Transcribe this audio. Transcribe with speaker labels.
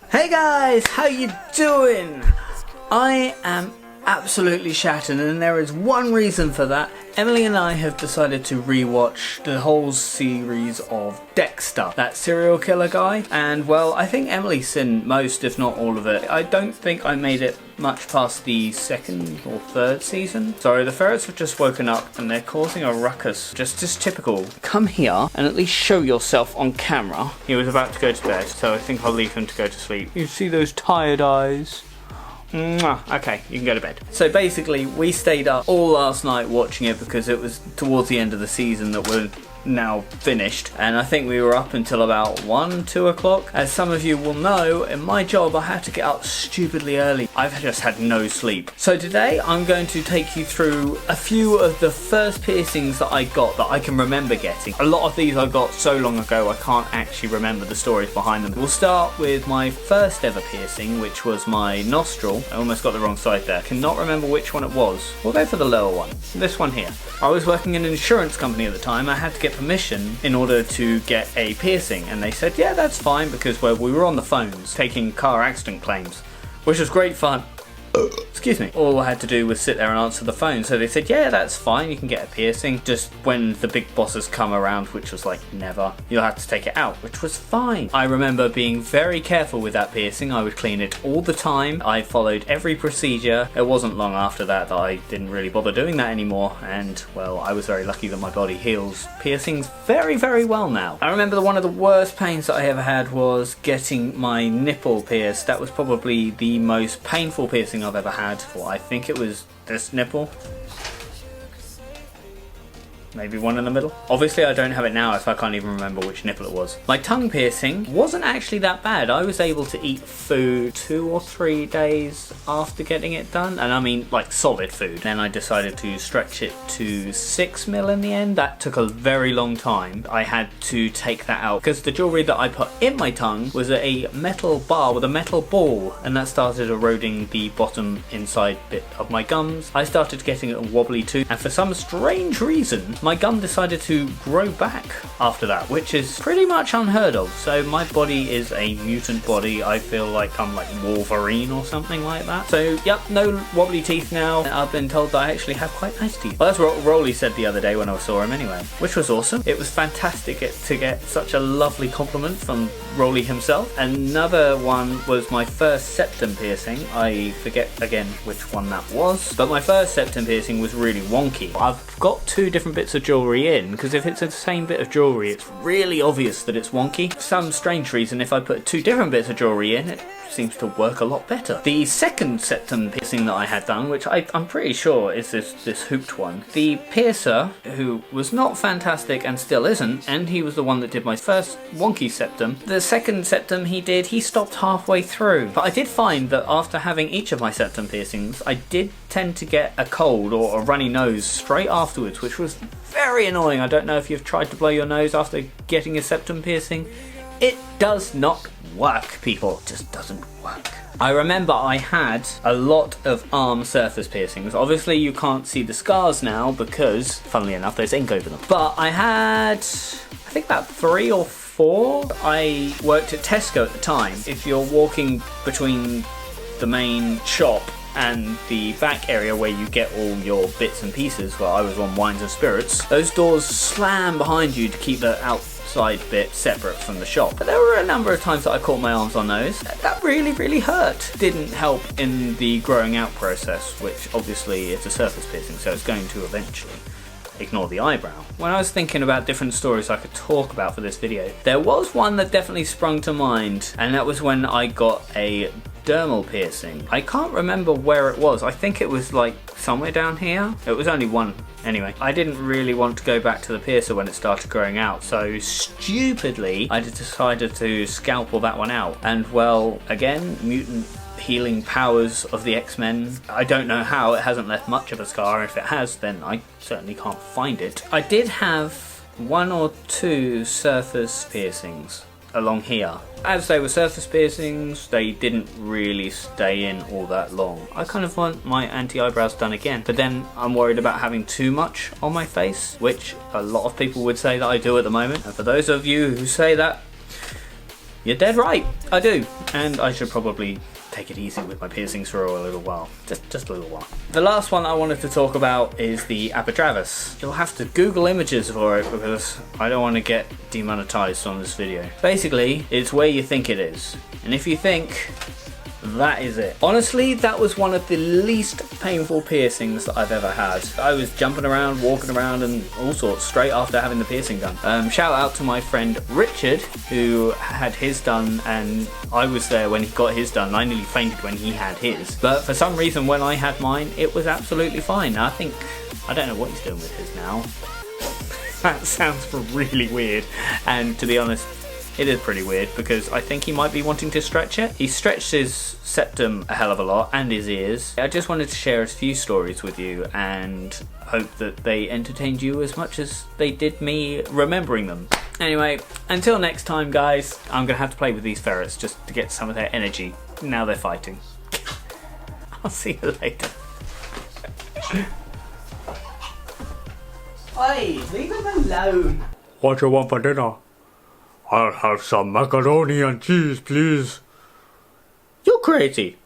Speaker 1: Hey guys, how you doing? I am absolutely shattered, and there is one reason for that. Emily and I have decided to rewatch the whole series of Dexter, that serial killer guy, and well, I think Emily's seen most, if not all of it. I don't think I made it much past the second or third season. Sorry, the ferrets have just woken up and they're causing a ruckus. Just typical. Come here and at least show yourself on camera. He was about to go to bed, so I think I'll leave him to go to sleep. You see those tired eyes? Mwah. Okay, you can go to bed. So basically, we stayed up all last night watching it because it was towards the end of the season that we're now finished, and I think we were up until about 1-2 o'clock. As some of you will know, in my job I have to get up stupidly early. I've just had no sleep. So today I'm going to take you through a few of the first piercings that I got that I can remember getting. A lot of these I got so long ago I can't actually remember the stories behind them. We'll start with my first ever piercing, which was my nostril. I almost got the wrong side there. Cannot remember which one it was. We'll go for the lower one. This one here. I was working in an insurance company at the time. I had to get permission in order to get a piercing, and they said yeah, that's fine, because we were on the phones taking car accident claims, which was great fun. Excuse me. All I had to do was sit there and answer the phone, so they said yeah, that's fine, you can get a piercing, just when the big bosses come around, which was like never, you'll have to take it out, which was fine. I remember being very careful with that piercing. I would clean it all the time. I followed every procedure. It wasn't long after that I didn't really bother doing that anymore, and well, I was very lucky that my body heals piercings very well now. I remember one of the worst pains that I ever had was getting my nipple pierced. That was probably the most painful piercing I've ever had. Well, I think it was this nipple. Maybe one in the middle. Obviously I don't have it now if I can't even remember which nipple it was. My tongue piercing wasn't actually that bad. I was able to eat food 2 or 3 days after getting it done, and I mean like solid food. Then I decided to stretch it to 6 mil in the end. That took a very long time. I had to take that out because the jewellery that I put in my tongue was a metal bar with a metal ball, and that started eroding the bottom inside bit of my gums. I started getting a wobbly tooth, and for some strange reason my gum decided to grow back after that, which is pretty much unheard of. So my body is a mutant body. I feel like I'm like Wolverine or something like that. So yep, no wobbly teeth now. I've been told that I actually have quite nice teeth. Well, that's what Rolly said the other day when I saw him anyway, which was awesome. It was fantastic to get such a lovely compliment from Rolly himself. Another one was my first septum piercing. I forget again which one that was, but my first septum piercing was really wonky. I've got 2 different bits of jewellery in, because if it's the same bit of jewellery it's really obvious that it's wonky. For some strange reason, if I put 2 different bits of jewellery in, it seems to work a lot better. The second septum piercing that I had done, which I'm pretty sure is this hooped one, the piercer, who was not fantastic and still isn't, and he was the one that did my first wonky septum, the second septum he stopped halfway through. But I did find that after having each of my septum piercings, I did tend to get a cold or a runny nose straight afterwards, which was very annoying. I don't know if you've tried to blow your nose after getting a septum piercing. It does not work, people. It just doesn't work. I remember I had a lot of arm surface piercings. Obviously you can't see the scars now because, funnily enough, there's ink over them. But I had, I think about 3 or 4. I worked at Tesco at the time. If you're walking between the main shop and the back area where you get all your bits and pieces, well, I was on wines and spirits, those doors slam behind you to keep the outside bit separate from the shop. But there were a number of times that I caught my arms on those. That really hurt. Didn't help in the growing out process, which obviously it's a surface piercing, so it's going to eventually ignore the eyebrow. When I was thinking about different stories I could talk about for this video, there was one that definitely sprung to mind, and that was when I got a dermal piercing. I can't remember where it was. I think it was like somewhere down here. It was only one anyway. I didn't really want to go back to the piercer when it started growing out, so stupidly I decided to scalpel that one out. And well, again, mutant healing powers of the X-Men. I don't know how it hasn't left much of a scar. If it has, then I certainly can't find it. I did have 1 or 2 surface piercings along here. As they were surface piercings, they didn't really stay in all that long. I kind of want my anti-eyebrows done again, but then I'm worried about having too much on my face, which a lot of people would say that I do at the moment. And for those of you who say that, You're dead right, I do. And I should probably take it easy with my piercings for a little while. Just a little while. The last one I wanted to talk about is the Apitravis. You'll have to Google images for it because I don't want to get demonetized on this video. Basically, it's where you think it is. And if you think, that is it. Honestly, that was one of the least painful piercings that I've ever had. I was jumping around, walking around and all sorts straight after having the piercing done. Shout out to my friend Richard who had his done, and I was there when he got his done. I nearly fainted when he had his. But for some reason when I had mine, it was absolutely fine. I don't know what he's doing with his now. That sounds really weird, and to be honest, it is pretty weird because I think he might be wanting to stretch it. He stretched his septum a hell of a lot and his ears. I just wanted to share a few stories with you and hope that they entertained you as much as they did me remembering them. Anyway, until next time guys, I'm going to have to play with these ferrets just to get some of their energy. Now they're fighting. I'll see you later. Oi, leave him alone.
Speaker 2: What do you want for dinner? I'll have some macaroni and cheese, please.
Speaker 1: You're crazy.